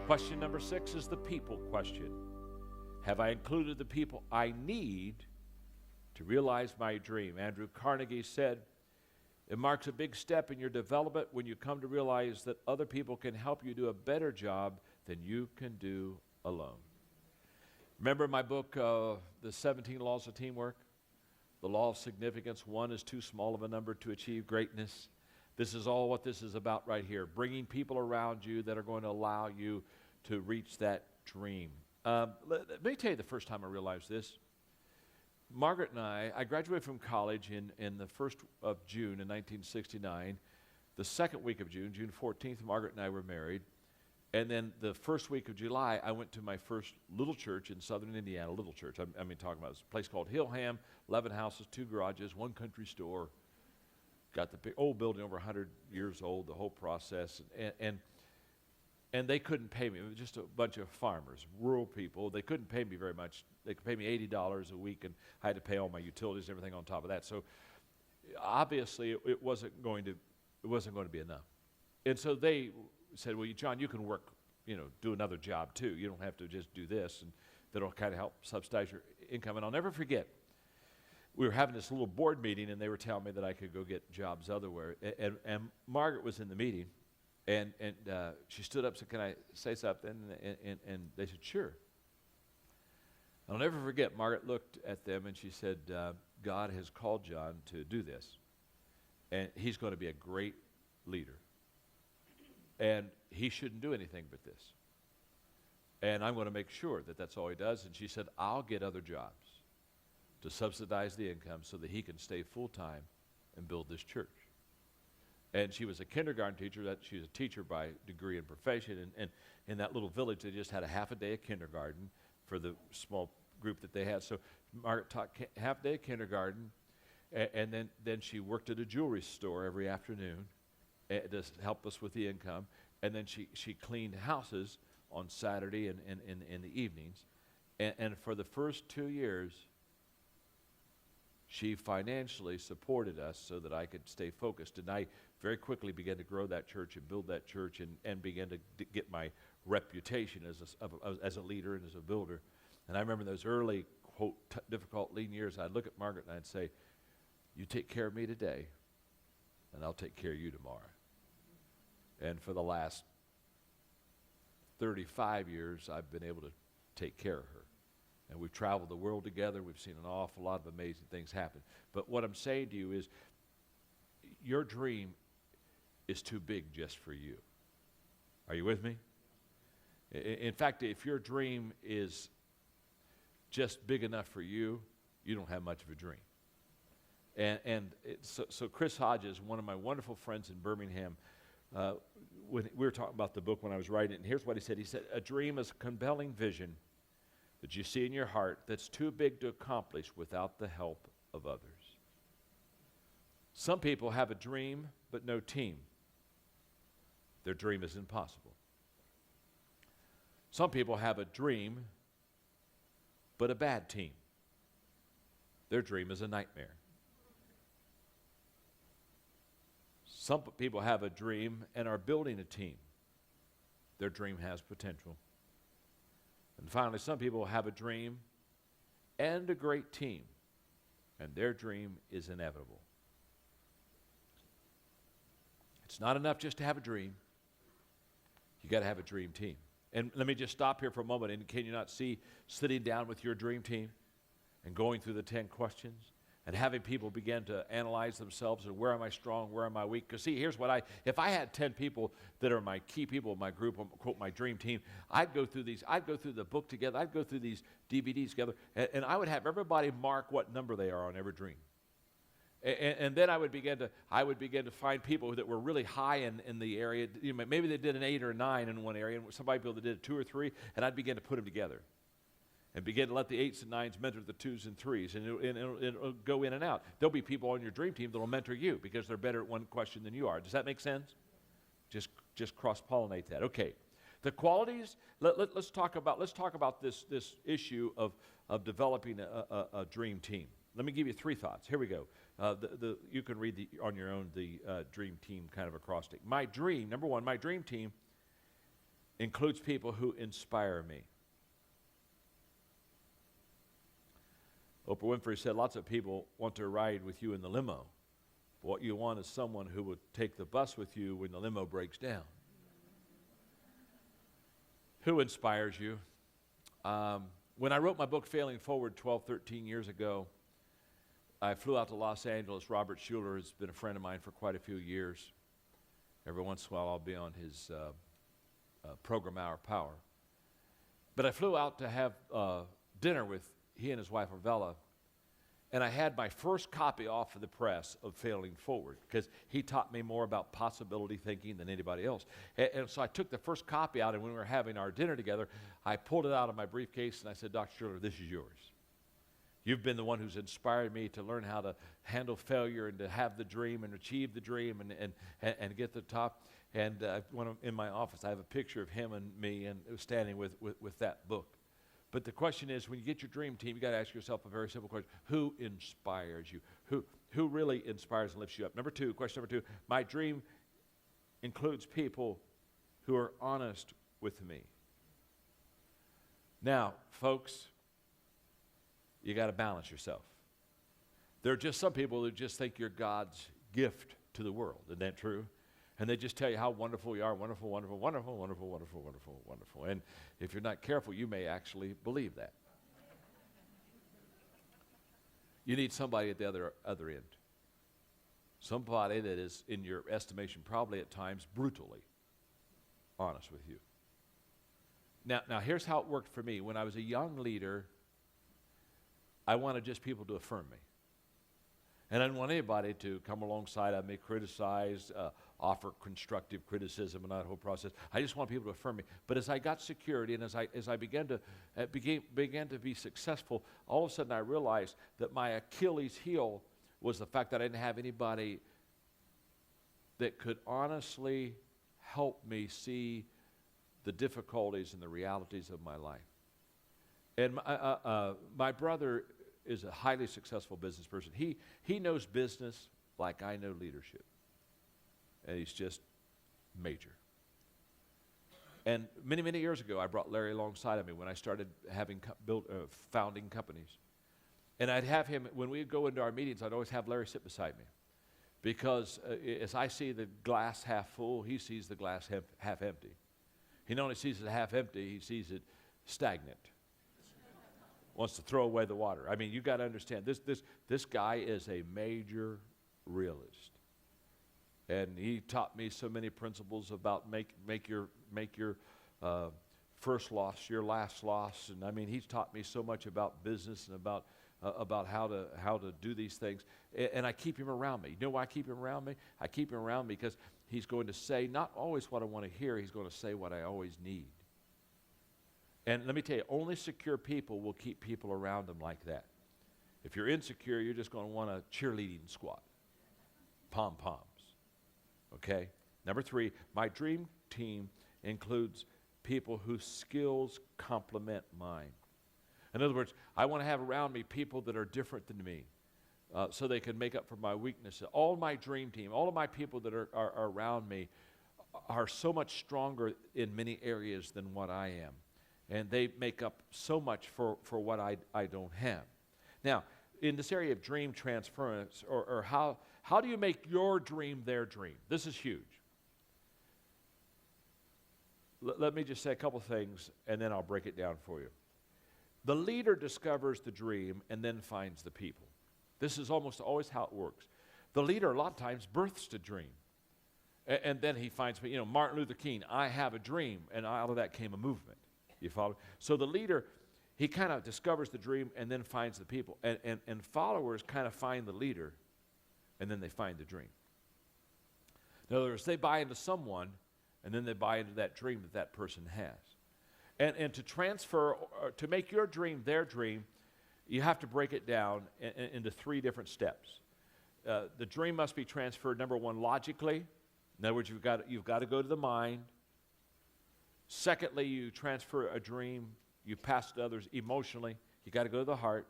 Question number 6 is the people question. Have I included the people I need to realize my dream? Andrew Carnegie said, it marks a big step in your development when you come to realize that other people can help you do a better job than you can do alone. Remember my book, The 17 Laws of Teamwork? The law of significance. 1 is too small of a number to achieve greatness. This is all what this is about right here. Bringing people around you that are going to allow you to reach that dream. Let me tell you the first time I realized this. Margaret and I graduated from college in the 1st of June in 1969. The 2nd week of June, June 14th, Margaret and I were married. And then the 1st week of July, I went to my first little church in southern Indiana, little church. I mean, talking about a place called Hillham, 11 houses, 2 garages, 1 country store. Got the big, old building, over 100 years old, the whole process. And they couldn't pay me. It was just a bunch of farmers, rural people. They couldn't pay me very much. They could pay me $80 a week, and I had to pay all my utilities and everything on top of that. So obviously, it wasn't going to be enough. And so they said, well, John, you can work, do another job too. You don't have to just do this, and that'll kind of help subsidize your income. And I'll never forget, we were having this little board meeting, and they were telling me that I could go get jobs elsewhere. And Margaret was in the meeting, and she stood up and said, can I say something? And they said, sure. I'll never forget, Margaret looked at them, and she said, God has called John to do this, and he's going to be a great leader. And he shouldn't do anything but this. And I'm going to make sure that that's all he does. And she said, I'll get other jobs to subsidize the income so that he can stay full-time and build this church. And she was a kindergarten teacher. She was a teacher by degree and profession. And in that little village, they just had a half a day of kindergarten for the small group that they had. So Margaret taught half a day of kindergarten, and then she worked at a jewelry store every afternoon to help us with the income. And then she cleaned houses on Saturday and in the evenings. And for the first 2 years, she financially supported us so that I could stay focused. And I very quickly began to grow that church and build that church and began to get my reputation as a leader and as a builder. And I remember those early, quote, difficult, lean years, I'd look at Margaret and I'd say, you take care of me today, and I'll take care of you tomorrow. And for the last 35 years, I've been able to take care of her. And we've traveled the world together. We've seen an awful lot of amazing things happen. But what I'm saying to you is, your dream is too big just for you. Are you with me? In fact, if your dream is just big enough for you, you don't have much of a dream. So Chris Hodges, one of my wonderful friends in Birmingham, when we were talking about the book when I was writing it, and here's what he said. He said, a dream is a compelling vision that you see in your heart that's too big to accomplish without the help of others. Some people have a dream but no team. Their dream is impossible. Some people have a dream but a bad team. Their dream is a nightmare. Some people have a dream and are building a team. Their dream has potential. And finally, some people have a dream and a great team, and their dream is inevitable. It's not enough just to have a dream. You got to have a dream team. And let me just stop here for a moment. And can you not see sitting down with your dream team and going through the 10 questions and having people begin to analyze themselves and where am I strong, where am I weak? Because see, here's what if I had 10 people that are my key people in my group, quote, my dream team, I'd go through the book together, I'd go through these DVDs together, and I would have everybody mark what number they are on every dream. And then I would begin to find people that were really high in the area. Maybe they did an 8 or 9 in one area, and somebody people that did a 2 or 3, and I'd begin to put them together. And begin to let the 8s and 9s mentor the 2s and 3s, and it'll go in and out. There'll be people on your dream team that will mentor you because they're better at one question than you are. Does that make sense? Just cross-pollinate that. Okay, the qualities. Let's talk about this issue of developing a dream team. Let me give you 3 thoughts. Here we go. You can read on your own the dream team kind of acrostic. My dream, number 1, my dream team includes people who inspire me. Oprah Winfrey said lots of people want to ride with you in the limo. What you want is someone who would take the bus with you when the limo breaks down. Who inspires you? When I wrote my book, Failing Forward, 12, 13 years ago, I flew out to Los Angeles. Robert Schuller has been a friend of mine for quite a few years. Every once in a while, I'll be on his program, Our Power. But I flew out to have dinner with he and his wife, Orvella, and I had my first copy off of the press of Failing Forward because he taught me more about possibility thinking than anybody else. And so I took the first copy out, and when we were having our dinner together, I pulled it out of my briefcase, and I said, Dr. Schuller, this is yours. You've been the one who's inspired me to learn how to handle failure and to have the dream and achieve the dream and get to the top. And when I'm in my office, I have a picture of him and me and standing with that book. But the question is, when you get your dream team, you got to ask yourself a very simple question. Who inspires you? Who really inspires and lifts you up? Question number two, my dream includes people who are honest with me. Now, folks, you got to balance yourself. There are just some people who just think you're God's gift to the world. Isn't that true? And they just tell you how wonderful you are, wonderful, wonderful, wonderful, wonderful, wonderful, wonderful, wonderful. And if you're not careful, you may actually believe that. You need somebody at the other end. Somebody that is, in your estimation, probably at times brutally honest with you. Now here's how it worked for me. When I was a young leader, I wanted just people to affirm me. And I didn't want anybody to come alongside of me, criticize, offer constructive criticism and that whole process. I just want people to affirm me. But as I got security and as I began to be successful, all of a sudden I realized that my Achilles heel was the fact that I didn't have anybody that could honestly help me see the difficulties and the realities of my life. And my brother is a highly successful business person. He knows business like I know leadership. And he's just major. And many, many years ago, I brought Larry alongside of me when I started founding companies. And I'd have him, when we'd go into our meetings, I'd always have Larry sit beside me. Because as I see the glass half full, he sees the glass half empty. He not only sees it half empty, he sees it stagnant. Wants to throw away the water. I mean, you got to understand, this guy is a major realist. And he taught me so many principles about make your first loss your last loss. And I mean, he's taught me so much about business and about how to do these things. And I keep him around me. You know why I keep him around me? I keep him around me because he's going to say not always what I want to hear. He's going to say what I always need. And let me tell you, only secure people will keep people around them like that. If you're insecure, you're just going to want a cheerleading squad. Pom-poms. Okay? Number 3, my dream team includes people whose skills complement mine. In other words, I want to have around me people that are different than me so they can make up for my weaknesses. All my dream team, all of my people that are around me are so much stronger in many areas than what I am. And they make up so much for what I don't have. Now, in this area of dream transference, or how do you make your dream their dream? This is huge. Let me just say a couple things, and then I'll break it down for you. The leader discovers the dream and then finds the people. This is almost always how it works. The leader, a lot of times, births the dream. And then he finds, Martin Luther King, I have a dream, and out of that came a movement. You follow? So the leader, he kind of discovers the dream and then finds the people. And followers kind of find the leader, and then they find the dream. In other words, they buy into someone, and then they buy into that dream that person has. And to transfer, to make your dream their dream, you have to break it down into 3 different steps. The dream must be transferred, number 1, logically. In other words, you've got to go to the mind. Secondly, you transfer a dream, you pass it to others emotionally. You got to go to the heart.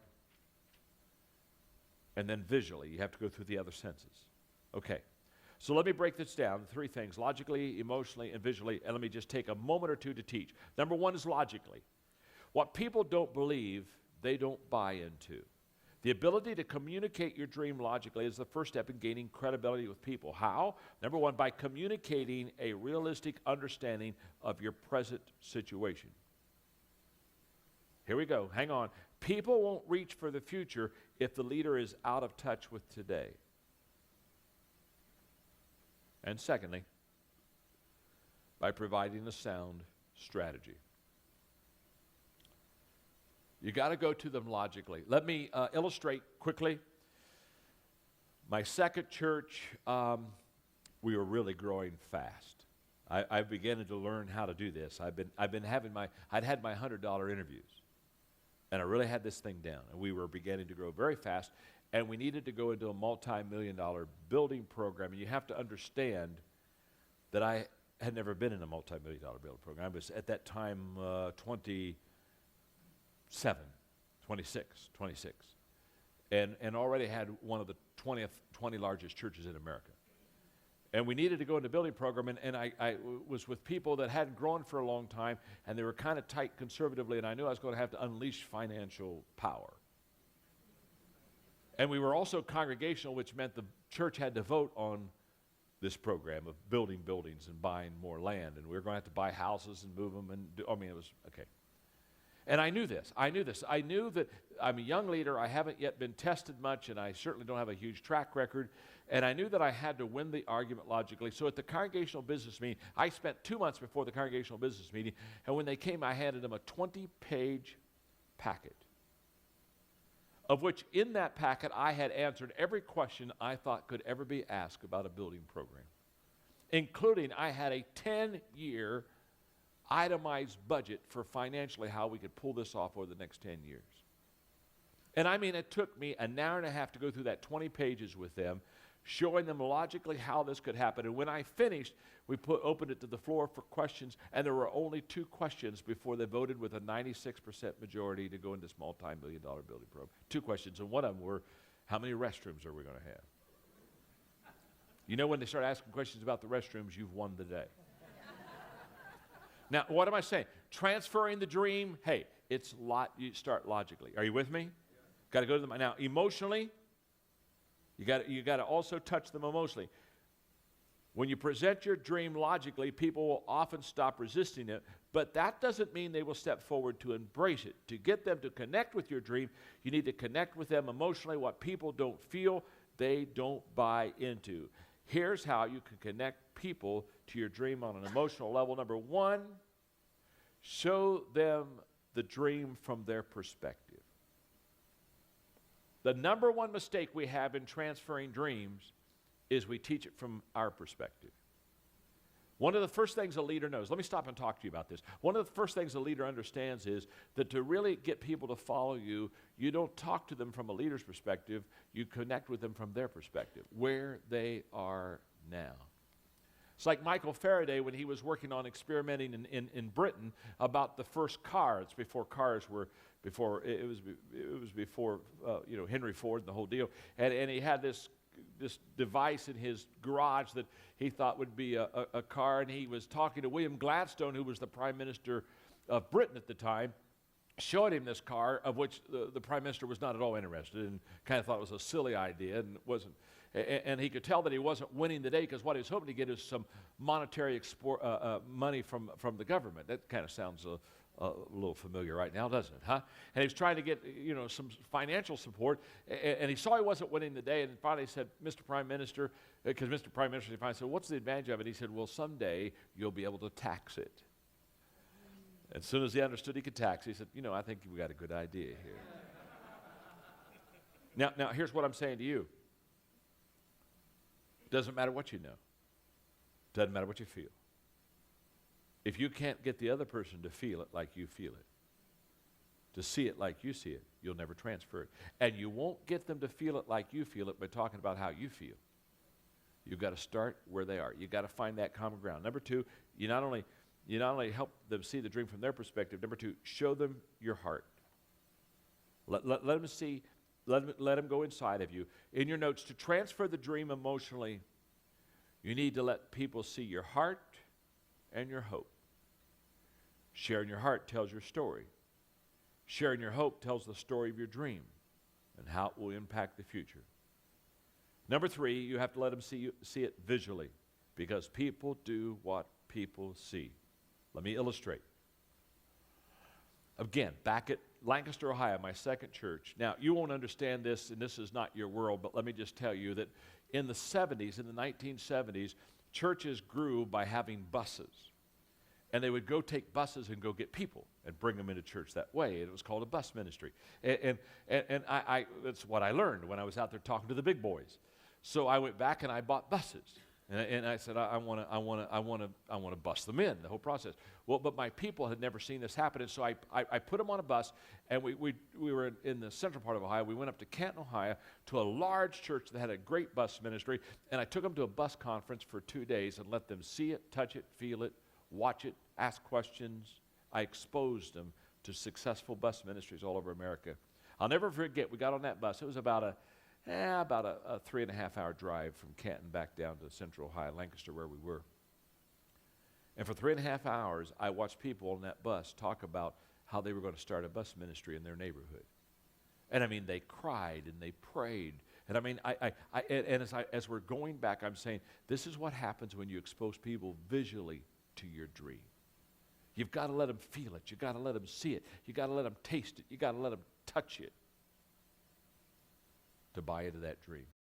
And then visually, you have to go through the other senses. Okay. So let me break this down, 3 things, logically, emotionally, and visually, and let me just take a moment or two to teach. Number 1 is logically. What people don't believe, they don't buy into. The ability to communicate your dream logically is the first step in gaining credibility with people. How? Number 1, by communicating a realistic understanding of your present situation. Here we go. Hang on. People won't reach for the future if the leader is out of touch with today. And secondly, by providing a sound strategy. You got to go to them logically. Let me illustrate quickly. My second church, we were really growing fast. I began to learn how to do this. I'd had my $100 interviews, and I really had this thing down. And we were beginning to grow very fast, and we needed to go into a multi-million-dollar building program. And you have to understand that I had never been in a multi-million-dollar building program. I was at that time 26, and already had one of the 20 largest churches in America. And we needed to go into the building program, and I was with people that hadn't grown for a long time, and they were kind of tight conservatively, and I knew I was going to have to unleash financial power. And we were also congregational, which meant the church had to vote on this program of building buildings and buying more land, and we were going to have to buy houses and move them, it was, okay. And I knew this. I knew that I'm a young leader. I haven't yet been tested much, and I certainly don't have a huge track record. And I knew that I had to win the argument logically. So at the congregational business meeting, I spent 2 months before the congregational business meeting, and when they came, I handed them a 20-page packet, of which in that packet I had answered every question I thought could ever be asked about a building program, including I had a 10-year itemized budget for financially how we could pull this off over the next 10 years. And I mean, it took me an hour and a half to go through that 20 pages with them, showing them logically how this could happen. And when I finished, we opened it to the floor for questions, and there were only 2 questions before they voted with a 96% majority to go into this multi-million-dollar building program. 2 questions, and one of them were, how many restrooms are we going to have? You know, when they start asking questions about the restrooms, you've won the day. Now, what am I saying? Transferring the dream, hey, you start logically. Are you with me? Got to go to them. Now, emotionally, you got to also touch them emotionally. When you present your dream logically, people will often stop resisting it, but that doesn't mean they will step forward to embrace it. To get them to connect with your dream, you need to connect with them emotionally. What people don't feel, they don't buy into. Here's how you can connect people to your dream on an emotional level. Number 1, show them the dream from their perspective. The number 1 mistake we have in transferring dreams is we teach it from our perspective. One of the first things a leader knows, let me stop and talk to you about this. One of the first things a leader understands is that to really get people to follow you, you don't talk to them from a leader's perspective, you connect with them from their perspective, where they are now. It's like Michael Faraday when he was working on experimenting in Britain about the first car. It's before cars were, it was before Henry Ford and the whole deal. And he had this device in his garage that he thought would be a car, and he was talking to William Gladstone, who was the Prime Minister of Britain at the time, showed him this car, of which the Prime Minister was not at all interested and kind of thought it was a silly idea and wasn't. And he could tell that he wasn't winning the day because what he was hoping to get is some monetary money from the government. That kind of sounds a little familiar right now, doesn't it, huh? And he was trying to get, some financial support, and he saw he wasn't winning the day, and finally said, Mr. Prime Minister, because Mr. Prime Minister finally said, what's the advantage of it? He said, well, someday you'll be able to tax it. As soon as he understood he could tax, he said, I think we got a good idea here. Now, here's what I'm saying to you. Doesn't matter what you know. Doesn't matter what you feel. If you can't get the other person to feel it like you feel it, to see it like you see it, you'll never transfer it. And you won't get them to feel it like you feel it by talking about how you feel. You've got to start where they are. You've got to find that common ground. Number 2, you not only help them see the dream from their perspective. Number 2, show them your heart. Let them see. Let them go inside of you. In your notes, to transfer the dream emotionally, You need to let people see your heart and your hope. Sharing your heart tells your story. Sharing your hope tells the story of your dream and how it will impact the future. Number 3, you have to let them see it visually, because people do what people see. Let me illustrate. Again, back at Lancaster, Ohio, my second church. Now, you won't understand this, and this is not your world, but let me just tell you that in the 1970s, churches grew by having buses. And they would go take buses and go get people and bring them into church that way. And it was called a bus ministry. And that's what I learned when I was out there talking to the big boys. So I went back and I bought buses. And I said, I want to bus them in, the whole process. Well, but my people had never seen this happen, and so I put them on a bus, and we were in the central part of Ohio. We went up to Canton, Ohio, to a large church that had a great bus ministry, and I took them to a bus conference for 2 days and let them see it, touch it, feel it, watch it, ask questions. I exposed them to successful bus ministries all over America. I'll never forget, we got on that bus. It was about a 3.5-hour drive from Canton back down to central Ohio, Lancaster, where we were. And for 3.5 hours, I watched people on that bus talk about how they were going to start a bus ministry in their neighborhood. And I mean, they cried and they prayed. And I mean, as we're going back, I'm saying, this is what happens when you expose people visually to your dream. You've got to let them feel it. You've got to let them see it. You've got to let them taste it. You've got to let them touch it to buy into that dream.